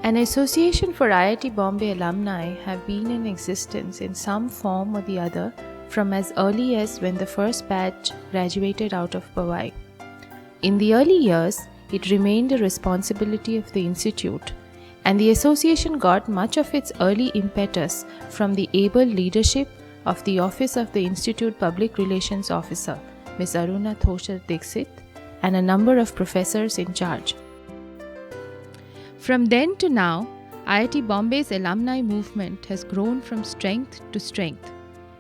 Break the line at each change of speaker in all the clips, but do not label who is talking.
An association for IIT Bombay alumni have been in existence in some form or the other from as early as when the first batch graduated out of Powai. In the early years, it remained a responsibility of the institute, and the association got much of its early impetus from the able leadership of the Office of the Institute Public Relations Officer, Ms. Aruna Thoshar Dixit, and a number of professors in charge. From then to now, IIT Bombay's alumni movement has grown from strength to strength,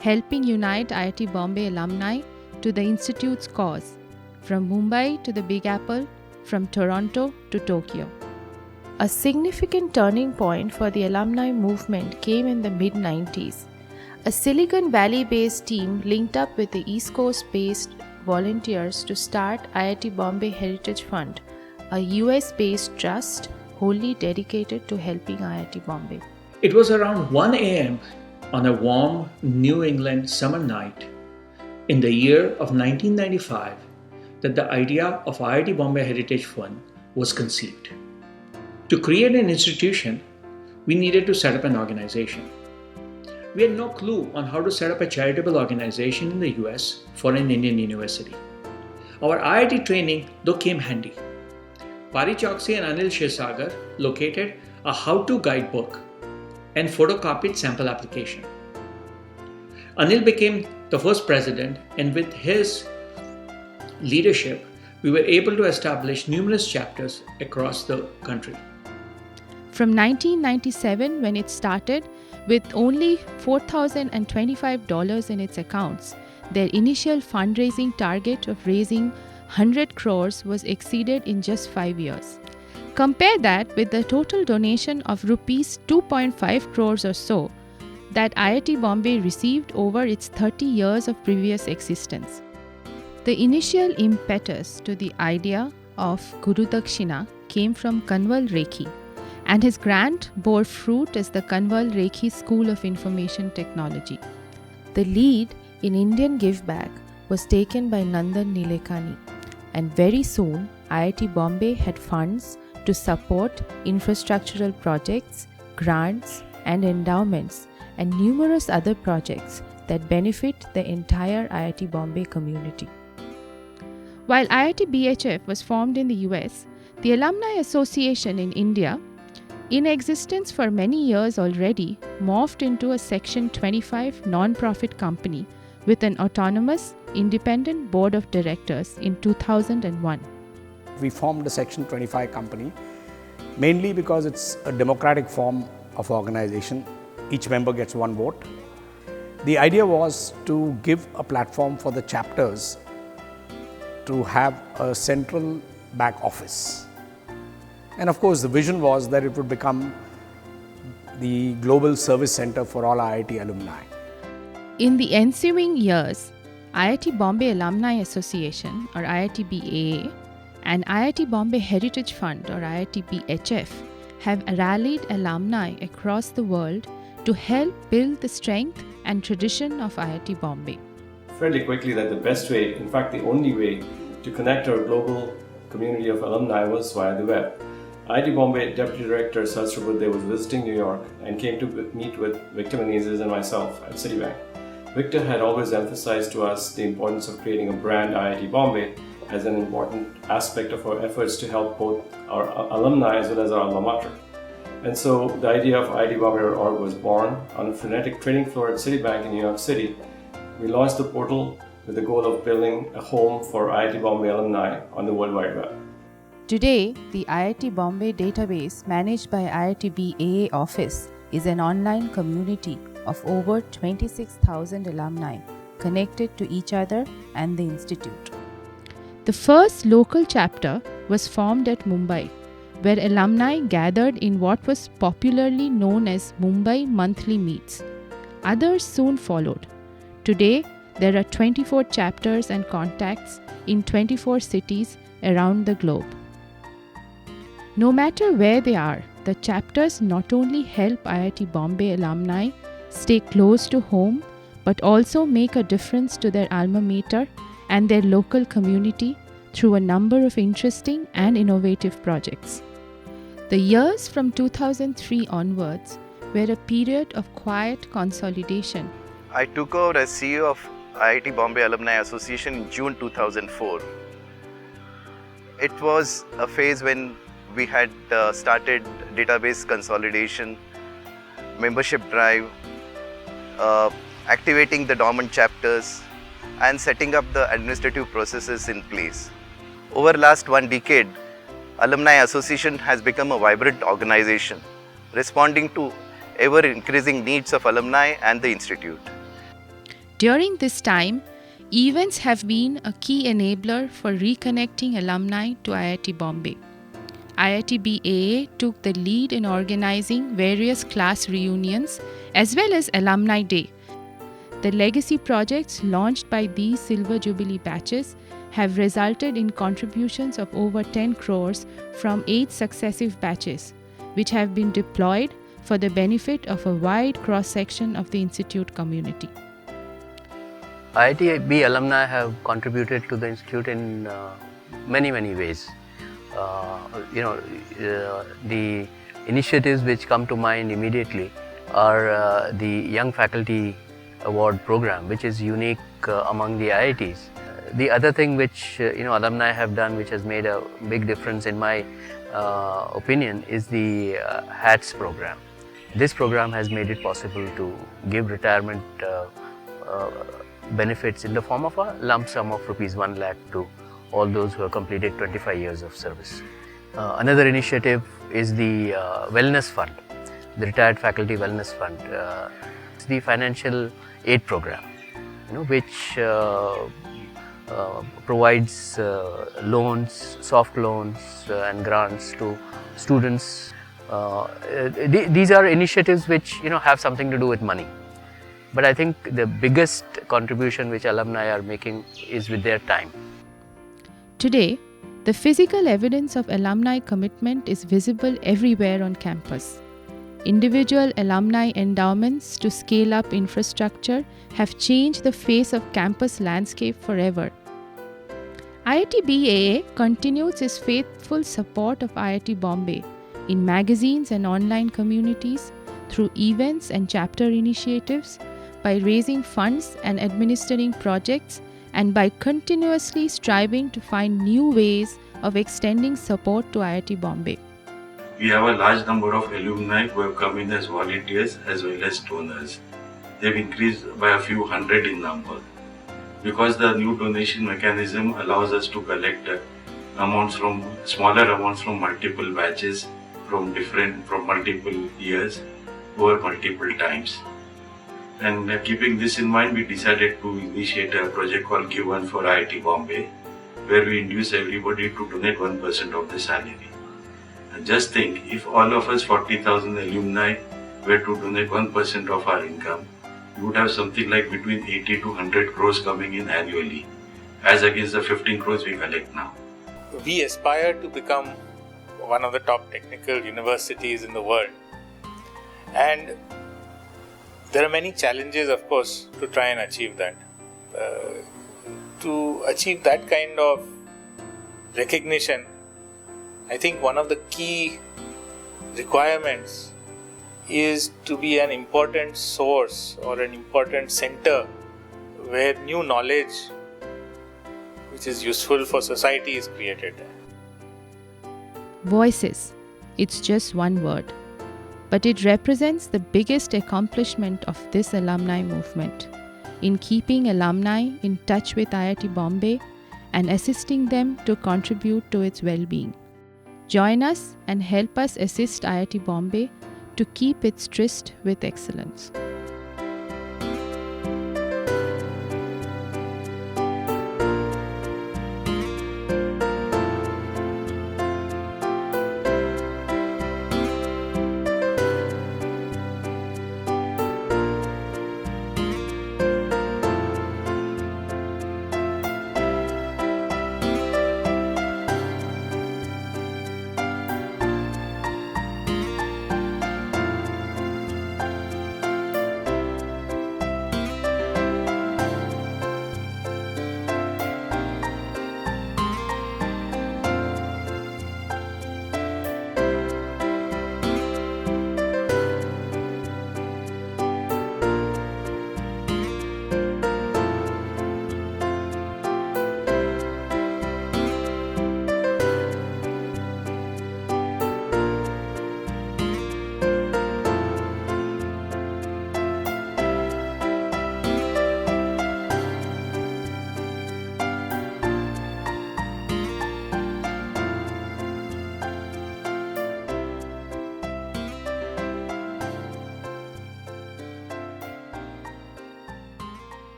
helping unite IIT Bombay alumni to the Institute's cause, from Mumbai to the Big Apple, from Toronto to Tokyo. A significant turning point for the alumni movement came in the mid-90s. A Silicon Valley-based team linked up with the East Coast-based volunteers to start IIT Bombay Heritage Fund, a US-based trust wholly dedicated to helping IIT Bombay.
It was around 1 a.m. on a warm New England summer night in the year of 1995 that the idea of IIT Bombay Heritage Fund was conceived. To create an institution, we needed to set up an organization. We had no clue on how to set up a charitable organization in the US for an Indian university. Our IIT training, though, came handy. Pari Choksi and Anil Shirsagar located a how-to guidebook and photocopied sample application. Anil became the first president, and with his leadership, we were able to establish numerous chapters across the country.
From 1997, when it started, with only $4,025 in its accounts, their initial fundraising target of raising 100 crores was exceeded in just 5 years. Compare that with the total donation of rupees 2.5 crores or so that IIT Bombay received over its 30 years of previous existence. The initial impetus to the idea of Guru Dakshina came from Kanwal Rekhi, and his grant bore fruit as the Kanwal Rekhi School of Information Technology. The lead in Indian Giveback was taken by Nandan Nilekani, and very soon IIT Bombay had funds to support infrastructural projects, grants and endowments, and numerous other projects that benefit the entire IIT Bombay community. While IIT BHF was formed in the US, the Alumni Association in India, in existence for many years already, morphed into a Section 25 non-profit company with an autonomous, independent board of directors in 2001.
We formed a Section 25 company mainly because it's a democratic form of organization. Each member gets one vote. The idea was to give a platform for the chapters to have a central back office. And of course, the vision was that it would become the global service center for all IIT alumni.
In the ensuing years, IIT Bombay Alumni Association or IITBAA and IIT Bombay Heritage Fund or IITBHF have rallied alumni across the world to help build the strength and tradition of IIT Bombay.
Fairly quickly that the best way, in fact the only way, to connect our global community of alumni was via the web. IIT Bombay Deputy Director Sahasrabudhe was visiting New York and came to meet with Victor Menezes and myself at Citibank. Victor had always emphasized to us the importance of creating a brand IIT Bombay as an important aspect of our efforts to help both our alumni as well as our alma mater. And so the idea of IITBAA.org was born on a frenetic training floor at Citibank in New York City. We launched the portal with the goal of building a home for IIT Bombay alumni on the World Wide Web.
Today, the IIT Bombay database managed by IITBAA office is an online community of over 26,000 alumni connected to each other and the institute. The first local chapter was formed at Mumbai, where alumni gathered in what was popularly known as Mumbai Monthly Meets. Others soon followed. Today, there are 24 chapters and contacts in 24 cities around the globe. No matter where they are, the chapters not only help IIT Bombay alumni stay close to home, but also make a difference to their alma mater and their local community through a number of interesting and innovative projects. The years from 2003 onwards were a period of quiet consolidation.
I took over as CEO of IIT Bombay Alumni Association in June 2004. It was a phase when we had started database consolidation, membership drive, activating the dormant chapters, and setting up the administrative processes in place. Over the last 1 decade, Alumni Association has become a vibrant organization, responding to ever-increasing needs of alumni and the institute.
During this time, events have been a key enabler for reconnecting alumni to IIT Bombay. IITBAA took the lead in organizing various class reunions as well as Alumni Day. The legacy projects launched by these Silver Jubilee batches have resulted in contributions of over 10 crores from 8 successive batches, which have been deployed for the benefit of a wide cross-section of the institute community.
IITBAA alumni have contributed to the institute in many ways. The initiatives which come to mind immediately are the Young Faculty Award program, which is unique among the IITs. The other thing which alumni have done, which has made a big difference in my opinion, is the HATS program. This program has made it possible to give retirement benefits in the form of a lump sum of ₹1 lakh to all those who have completed 25 years of service. Another initiative is the Wellness Fund, the Retired Faculty Wellness Fund. It's the financial aid program, which provides loans, soft loans and grants to students. These are initiatives which have something to do with money. But I think the biggest contribution which alumni are making is with their time.
Today, the physical evidence of alumni commitment is visible everywhere on campus. Individual alumni endowments to scale up infrastructure have changed the face of campus landscape forever. IITBAA continues its faithful support of IIT Bombay in magazines and online communities, through events and chapter initiatives, by raising funds and administering projects, and by continuously striving to find new ways of extending support to IIT Bombay.
We have a large number of alumni who have come in as volunteers as well as donors. They've increased by a few hundred in number. Because the new donation mechanism allows us to collect smaller amounts from multiple batches, from multiple years, over multiple times. And keeping this in mind, we decided to initiate a project called Give One for IIT Bombay, where we induce everybody to donate 1% of the salary. And just think, if all of us 40,000 alumni were to donate 1% of our income, we would have something like between 80 to 100 crores coming in annually, as against the 15 crores we collect now.
We aspire to become one of the top technical universities in the world. And there are many challenges, of course, to try and achieve that. To achieve that kind of recognition, I think one of the key requirements is to be an important source or an important center where new knowledge which is useful for society is created.
Voices. It's just one word. But it represents the biggest accomplishment of this alumni movement in keeping alumni in touch with IIT Bombay and assisting them to contribute to its well-being. Join us and help us assist IIT Bombay to keep its tryst with excellence.